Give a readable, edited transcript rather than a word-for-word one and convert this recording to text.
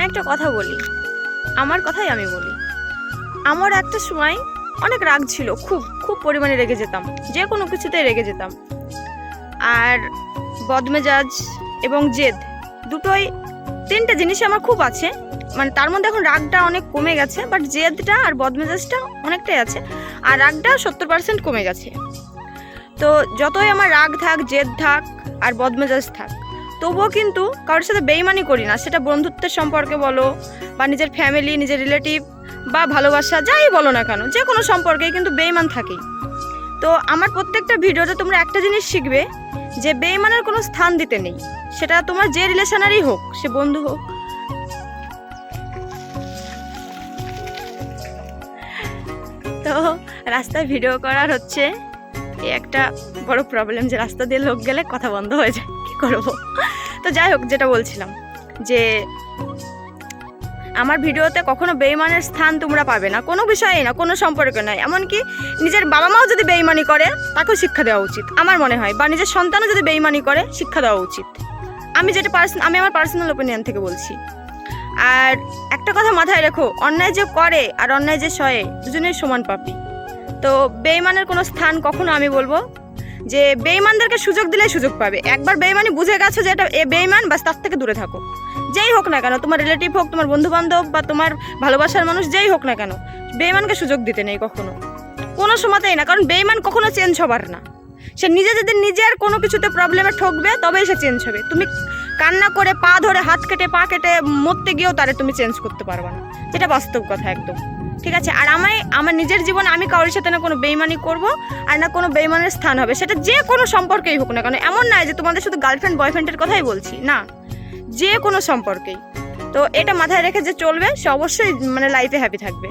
একটা কথা বলি, আমার কথাই আমি বলি। আমার একটা সময় অনেক রাগ ছিল, খুব খুব পরিমাণে রেগে যেতাম, যে কোনো কিছুতেই রেগে যেতাম। আর বদমেজাজ এবং জেদ দুটোই, তিনটে জিনিস আমার খুব আছে। মানে তার মধ্যে এখন রাগটা অনেক কমে গেছে, বাট জেদটা আর বদমেজাজটা অনেকটাই আছে, আর রাগটা 70% কমে গেছে। তো যতই আমার রাগ থাক, জেদ থাক আর বদমেজাজ থাক, তবুও কিন্তু কারোর সাথে বেইমানি করি না। সেটা বন্ধুত্বের সম্পর্কে বলো, বা নিজের ফ্যামিলি, নিজের রিলেটিভ, বা ভালোবাসা, যাই বলো না কেন, যে কোনো সম্পর্কেই কিন্তু বেইমান থাকেই। তো আমার প্রত্যেকটা ভিডিওতে তোমরা একটা জিনিস শিখবে, যে বেইমানের কোনো স্থান দিতে নেই। সেটা তোমার যে রিলেশনেরই হোক, সে বন্ধু হোক। তো রাস্তায় ভিডিও করার হচ্ছে এই একটা বড় প্রবলেম, যে রাস্তা দিয়ে লোক গেলে কথা বন্ধ হয়ে যায়, কী করবো। তো যাই হোক, যেটা বলছিলাম, যে আমার ভিডিওতে কখনো বেইমানের স্থান তোমরা পাবে না, কোনো বিষয়ে না, কোনো সম্পর্কে নয়। এমনকি নিজের বাবা মাও যদি বেইমানি করে, তাকেও শিক্ষা দেওয়া উচিত আমার মনে হয়, বা নিজের সন্তানও যদি বেইমানি করে, শিক্ষা দেওয়া উচিত। আমি আমার পার্সোনাল ওপিনিয়ন থেকে বলছি। আর একটা কথা মাথায় রেখো, অন্যায় যে করে আর অন্যায় যে সয়ে, দুজনেই সমান পাপী। তো বেইমানের কোনো স্থান কখনো, আমি বলবো যে বেইমানদেরকে সুযোগ দিলে সুযোগ পাবে। একবার বেইমানি বুঝে গেছো যে এটা এ বেইমান, বাস তার থেকে দূরে থাকো। যেই হোক না কেন, তোমার রিলেটিভ হোক, তোমার বন্ধু বান্ধব, বা তোমার ভালোবাসার মানুষ, যেই হোক না কেন, বেইমানকে সুযোগ দিতে নেই কখনো, কোনো সময়তেই না। কারণ বেইমান কখনো চেঞ্জ হবার না। সে নিজে যদি নিজের কোনো কিছুতে প্রবলেমে ঠকবে, তবেই সে চেঞ্জ হবে। তুমি কান্না করে, পা ধরে, হাত কেটে, পা কেটে মরতে গিয়েও তারে তুমি চেঞ্জ করতে পারবে না, যেটা বাস্তব কথা একদম, ঠিক আছে। আর আমার নিজের জীবনে আমি কারোর সাথে না কোনো বেইমানি করব, আর না কোনো বেইমানের স্থান হবে, সেটা যে কোনো সম্পর্কেই হোক না কেন। এমন নয় যে তোমাদের শুধু গার্লফ্রেন্ড বয়ফ্রেন্ডের কথাই বলছি, না, যে কোনো সম্পর্কেই। তো এটা মাথায় রেখে যে চলবে, সে অবশ্যই মানে লাইফে হ্যাপি থাকবে।